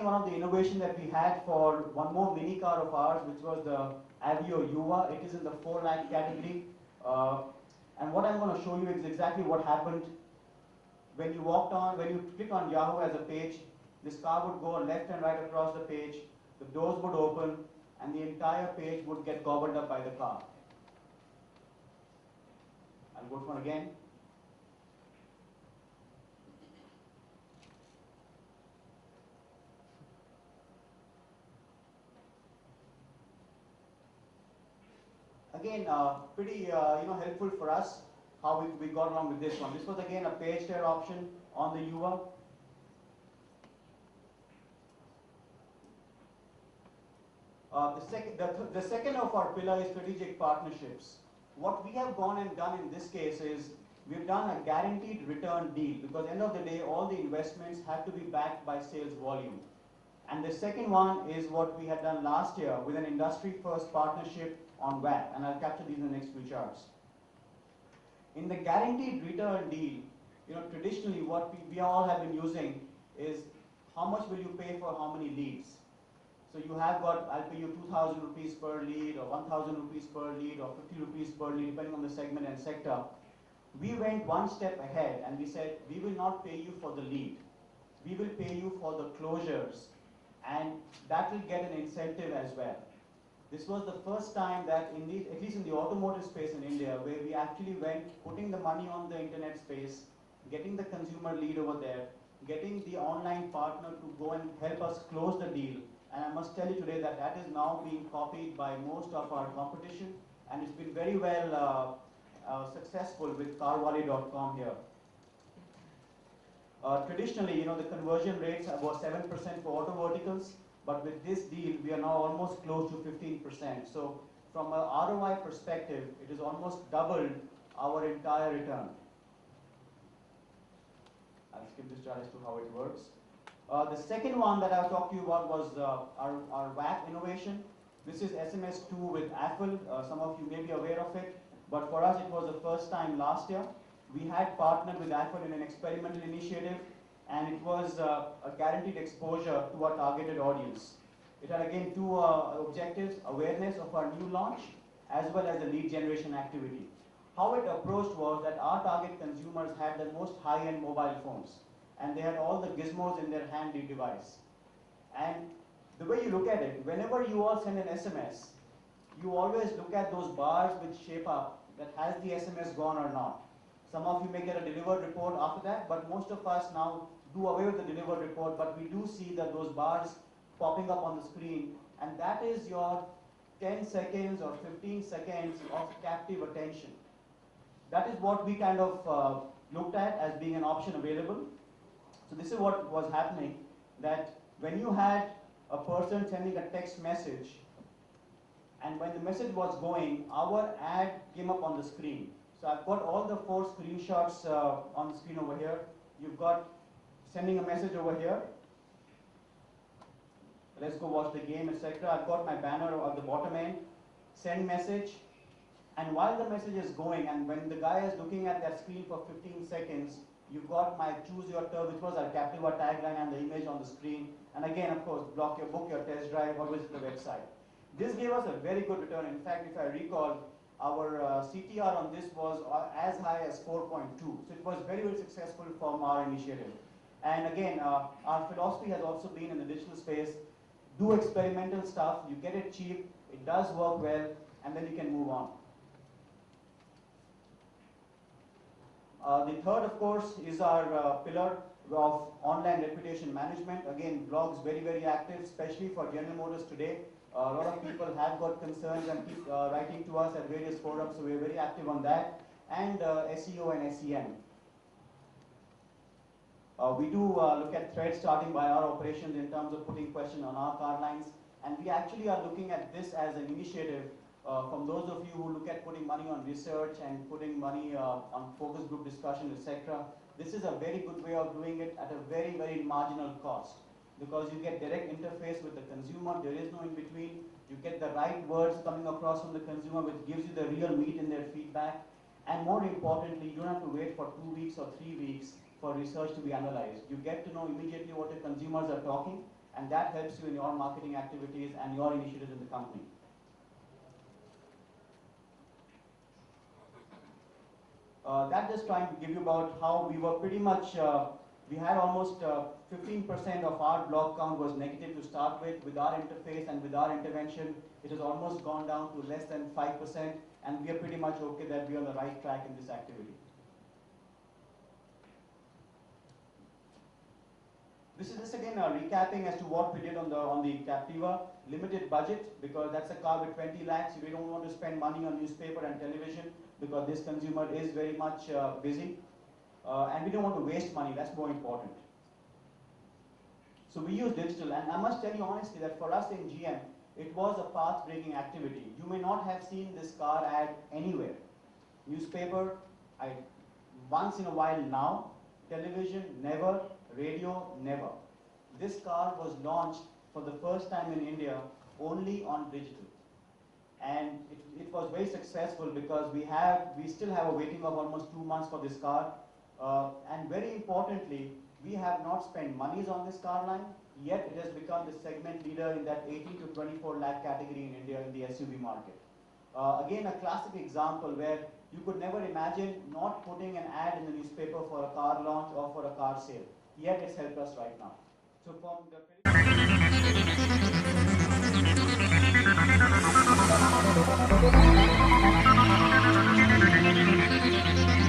one of the innovation that we had for one more mini car of ours, which was the Aveo Yuva. It is in the 4 lakh category. Uh, and what I'm going to show you is exactly what happened when you when you click on Yahoo as a page. This car would go left and right across the page, the doors would open, and the entire page would get gobbled up by the car. I'll go to one again. Again, pretty helpful for us how we got along with this one. This was again a page share option on the Yuva. The second of our pillar is strategic partnerships. What we have gone and done in this case is we've done a guaranteed return deal, because at the end of the day all the investments have to be backed by sales volume. And the second one is what we had done last year with an industry first partnership on VAT, and I'll capture these in the next few charts. In the guaranteed return deal, traditionally what we all have been using is how much will you pay for how many leads. So you have got, I'll pay you 2,000 rupees per lead, or 1,000 rupees per lead, or 50 rupees per lead, depending on the segment and sector. We went one step ahead and we said, we will not pay you for the lead. We will pay you for the closures, and that will get an incentive as well. This was the first time that, at least in the automotive space in India, where we actually went putting the money on the internet space, getting the consumer lead over there, getting the online partner to go and help us close the deal. And I must tell you today that that is now being copied by most of our competition, and it's been very well successful with carwali.com here. Traditionally, the conversion rates about 7% for auto verticals, but with this deal, we are now almost close to 15%. So from an ROI perspective, it is almost doubled our entire return. I'll skip this chart as to how it works. The second one that I'll talk to you about was our WAP innovation. This is SMS2 with Apple. Some of you may be aware of it, but for us it was the first time last year. We had partnered with Apple in an experimental initiative, and it was a guaranteed exposure to our targeted audience. It had again two objectives: awareness of our new launch, as well as the lead generation activity. How it approached was that our target consumers had the most high-end mobile phones, and they had all the gizmos in their handy device. And the way you look at it, whenever you all send an SMS, you always look at those bars which shape up that has the SMS gone or not. Some of you may get a delivered report after that, but most of us now do away with the delivered report, but we do see that those bars popping up on the screen, and that is your 10 seconds or 15 seconds of captive attention. That is what we kind of looked at as being an option available. So this is what was happening, that when you had a person sending a text message, and when the message was going, our ad came up on the screen. So I've got all the 4 screenshots on the screen over here. You've got sending a message over here. Let's go watch the game, etc. I've got my banner at the bottom end, send message. And while the message is going, and when the guy is looking at that screen for 15 seconds, you've got my choose your turf, which was our Captiva tagline, and the image on the screen. And again, of course, book your test drive, or visit the website. This gave us a very good return. In fact, if I recall, our CTR on this was as high as 4.2. So it was very, very successful from our initiative. And again, our philosophy has also been in the digital space, do experimental stuff, you get it cheap, it does work well, and then you can move on. The third, of course, is our pillar of online reputation management. Again, blogs very, very active, especially for General Motors today. A lot of people have got concerns and keep writing to us at various forums, so we're very active on that. And SEO and SEM. We do look at threads starting by our operations in terms of putting questions on our car lines. And we actually are looking at this as an initiative from those of you who look at putting money on research and putting money on focus group discussion, etc. This is a very good way of doing it at a very, very marginal cost, because you get direct interface with the consumer, there is no in between, you get the right words coming across from the consumer, which gives you the real meat in their feedback, and more importantly, you don't have to wait for 2 weeks or 3 weeks for research to be analyzed. You get to know immediately what the consumers are talking, and that helps you in your marketing activities and your initiatives in the company. That just trying to give you about how we were pretty much, we had almost 15% of our blog count was negative to start with our interface and with our intervention. It has almost gone down to less than 5%, and we are pretty much okay that we are on the right track in this activity. This is just again recapping as to what we did on the Captiva. Limited budget, because that's a car with 20 lakhs. We don't want to spend money on newspaper and television because this consumer is very much busy. And we don't want to waste money, that's more important. So we use digital, and I must tell you honestly that for us in GM, it was a path-breaking activity. You may not have seen this car ad anywhere. Newspaper, once in a while now. Television, never. Radio, never. This car was launched for the first time in India only on digital. And it was very successful because we still have a waiting of almost 2 months for this car. And very importantly, we have not spent monies on this car line, yet it has become the segment leader in that 18 to 24 lakh category in India in the SUV market. Again, a classic example where you could never imagine not putting an ad in the newspaper for a car launch or for a car sale. Yet it's helped us right now. So from the